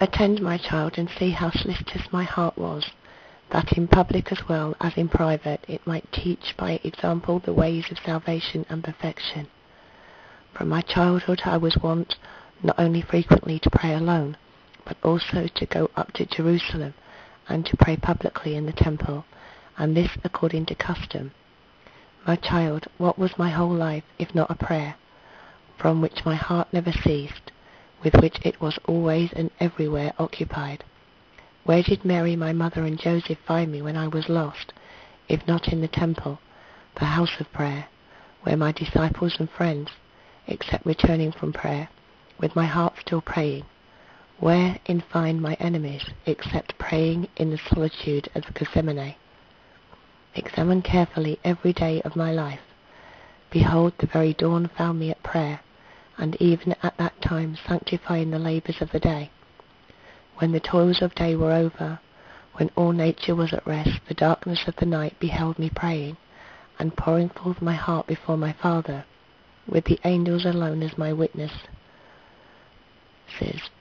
Attend, my child, and see how solicitous my heart was, that in public as well as in private it might teach by example the ways of salvation and perfection. From my childhood I was wont not only frequently to pray alone, but also to go up to Jerusalem and to pray publicly in the temple, and this according to custom. My child, what was my whole life if not a prayer, from which my heart never ceased, with which it was always and everywhere occupied? Where did Mary, my mother, and Joseph find me when I was lost, if not in the temple, the house of prayer, where my disciples and friends, except returning from prayer, with my heart still praying? Where, in fine, my enemies, except praying in the solitude of Gethsemane? Examine carefully every day of my life. Behold, the very dawn found me at prayer, and even at that time sanctifying the labours of the day. When the toils of day were over, when all nature was at rest, the darkness of the night beheld me praying, and pouring forth my heart before my Father, with the angels alone as my witnesses.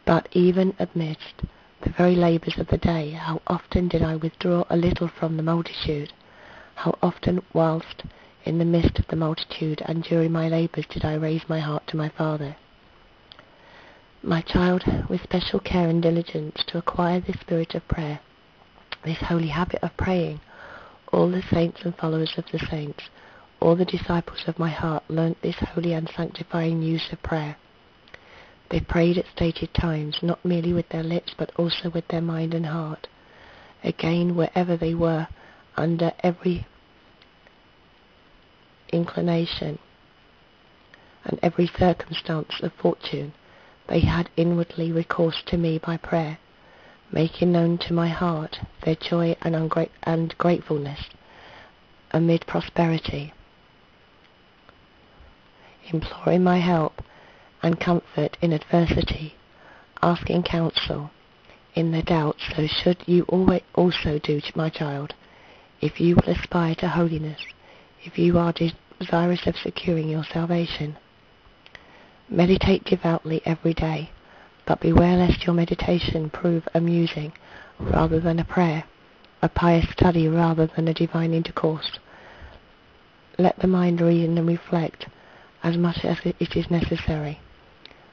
But even amidst the very labours of the day, how often did I withdraw a little from the multitude? How often, whilst in the midst of the multitude and during my labours, did I raise my heart to my Father? My child, with special care and diligence to acquire this spirit of prayer, this holy habit of praying, all the saints and followers of the saints, all the disciples of my heart learnt this holy and sanctifying use of prayer. They prayed at stated times, not merely with their lips, but also with their mind and heart. Again, wherever they were, under every inclination and every circumstance of fortune, they had inwardly recourse to me by prayer, making known to my heart their joy and gratefulness amid prosperity, imploring my help and comfort in adversity, asking counsel in their doubts. So should you also do, my child, if you will aspire to holiness, if you are desirous of securing your salvation. Meditate devoutly every day, but beware lest your meditation prove a musing rather than a prayer, a pious study rather than a divine intercourse. Let the mind reason and reflect as much as it is necessary,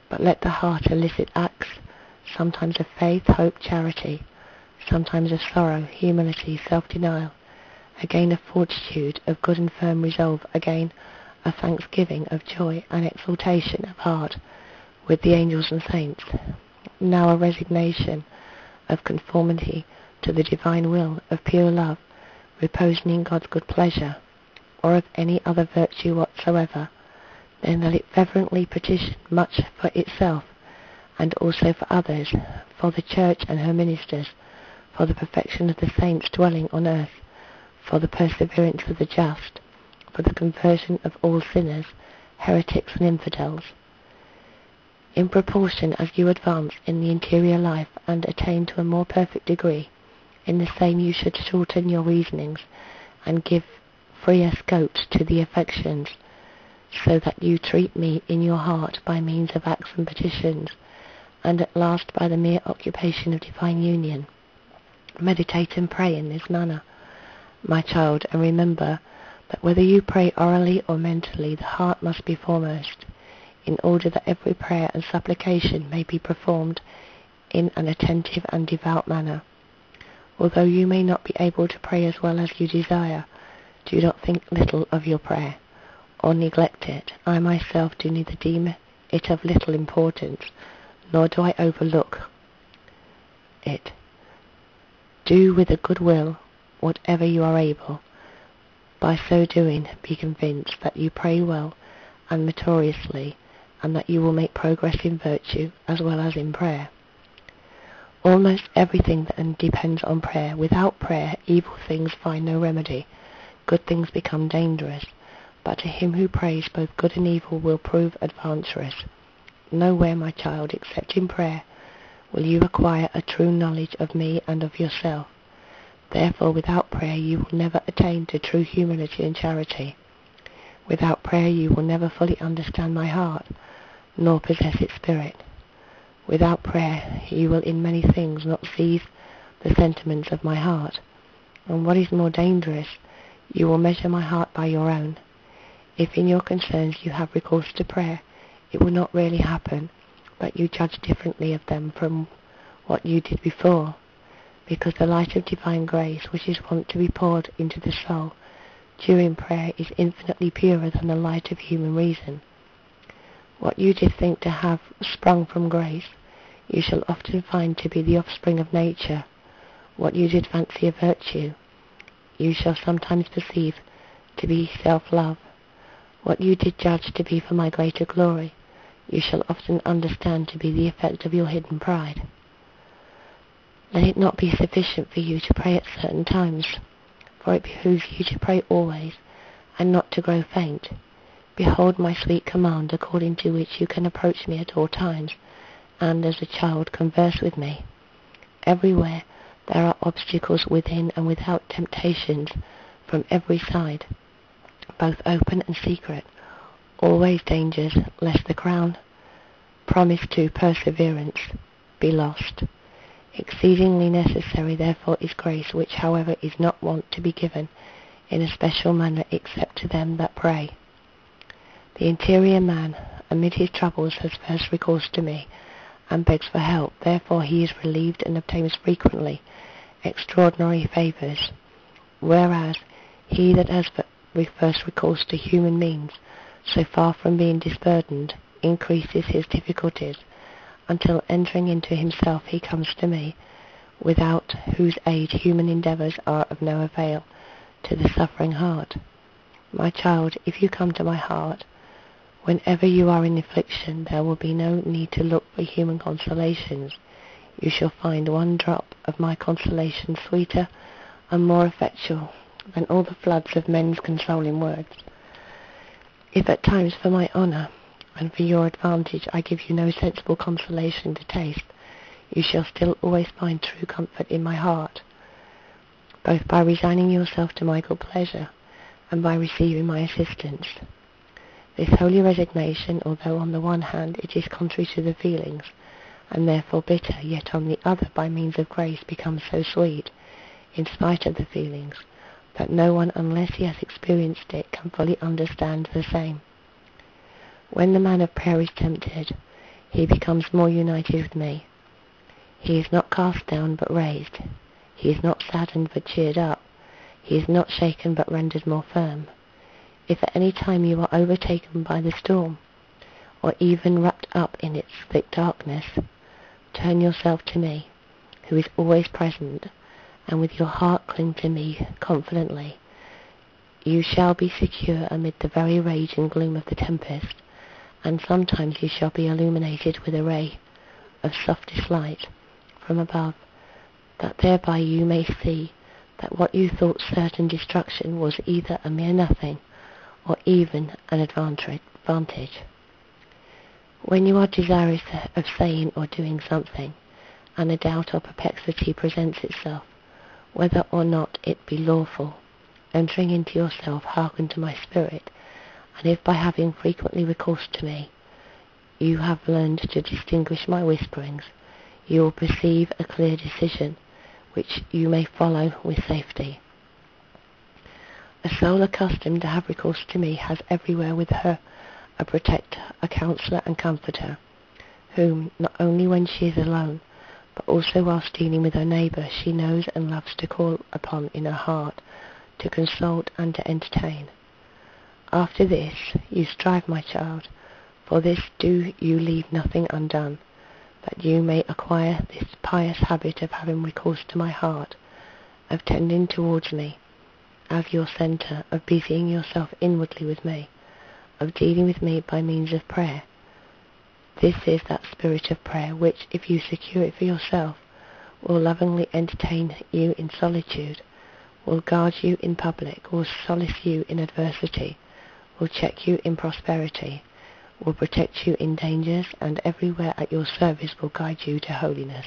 but let the heart elicit acts, sometimes of faith, hope, charity, sometimes of sorrow, humility, self-denial, again of fortitude, of good and firm resolve, again of thanksgiving, of joy and exaltation of heart with the angels and saints, now a resignation of conformity to the divine will, of pure love, reposing in God's good pleasure, or of any other virtue whatsoever. Then let it fervently petition much for itself, and also for others, for the Church and her ministers, for the perfection of the saints dwelling on earth, for the perseverance of the just, for the conversion of all sinners, heretics and infidels. In proportion as you advance in the interior life and attain to a more perfect degree, in the same you should shorten your reasonings and give freer scope to the affections, so that you treat me in your heart by means of acts and petitions, and at last by the mere occupation of divine union. Meditate and pray in this manner, my child, and remember that whether you pray orally or mentally, the heart must be foremost, in order that every prayer and supplication may be performed in an attentive and devout manner. Although you may not be able to pray as well as you desire, do not think little of your prayer, or neglect it. I myself do neither deem it of little importance, nor do I overlook it. Do with a good will whatever you are able. By so doing, be convinced that you pray well and meritoriously, and that you will make progress in virtue as well as in prayer. Almost everything then depends on prayer. Without prayer, evil things find no remedy. Good things become dangerous. But to him who prays, both good and evil will prove advantageous. Nowhere, my child, except in prayer, will you acquire a true knowledge of me and of yourself. Therefore, without prayer, you will never attain to true humility and charity. Without prayer, you will never fully understand my heart, nor possess its spirit. Without prayer, you will in many things not seize the sentiments of my heart, and what is more dangerous, you will measure my heart by your own. If in your concerns you have recourse to prayer, it will not really happen, but you judge differently of them from what you did before, because the light of divine grace which is wont to be poured into the soul during prayer is infinitely purer than the light of human reason. What you did think to have sprung from grace, you shall often find to be the offspring of nature. What you did fancy a virtue, you shall sometimes perceive to be self-love. What you did judge to be for my greater glory, you shall often understand to be the effect of your hidden pride. Let it not be sufficient for you to pray at certain times, for it behooves you to pray always, and not to grow faint. Behold my sweet command, according to which you can approach me at all times, and as a child converse with me. Everywhere there are obstacles within and without, temptations from every side, both open and secret, always dangers lest the crown promised to perseverance be lost. Exceedingly necessary therefore is grace, which however is not wont to be given in a special manner except to them that pray. The interior man, amid his troubles, has first recourse to me, and begs for help. Therefore he is relieved and obtains frequently extraordinary favours, whereas he that has first recourse to human means, so far from being disburdened, increases his difficulties, until entering into himself he comes to me, without whose aid human endeavours are of no avail to the suffering heart. My child, if you come to my heart, whenever you are in affliction, there will be no need to look for human consolations. You shall find one drop of my consolation sweeter and more effectual than all the floods of men's consoling words. If at times for my honour and for your advantage I give you no sensible consolation to taste, you shall still always find true comfort in my heart, both by resigning yourself to my good pleasure and by receiving my assistance. This holy resignation, although on the one hand it is contrary to the feelings, and therefore bitter, yet on the other by means of grace becomes so sweet, in spite of the feelings, that no one unless he has experienced it can fully understand the same. When the man of prayer is tempted, he becomes more united with me. He is not cast down but raised. He is not saddened but cheered up. He is not shaken but rendered more firm. If at any time you are overtaken by the storm, or even wrapped up in its thick darkness, turn yourself to me, who is always present, and with your heart cling to me confidently. You shall be secure amid the very rage and gloom of the tempest, and sometimes you shall be illuminated with a ray of softest light from above, that thereby you may see that what you thought certain destruction was either a mere nothing, or even an advantage. When you are desirous of saying or doing something, and a doubt or perplexity presents itself, whether or not it be lawful, entering into yourself, hearken to my spirit, and if by having frequently recourse to me, you have learned to distinguish my whisperings, you will perceive a clear decision, which you may follow with safety. A soul accustomed to have recourse to me has everywhere with her a protector, a counsellor and comforter, whom, not only when she is alone, but also whilst dealing with her neighbour, she knows and loves to call upon in her heart, to consult and to entertain. After this, you strive, my child, for this do you leave nothing undone, that you may acquire this pious habit of having recourse to my heart, of tending towards me as your centre, of busying yourself inwardly with me, of dealing with me by means of prayer. This is that spirit of prayer which, if you secure it for yourself, will lovingly entertain you in solitude, will guard you in public, will solace you in adversity, will check you in prosperity, will protect you in dangers, and everywhere at your service will guide you to holiness.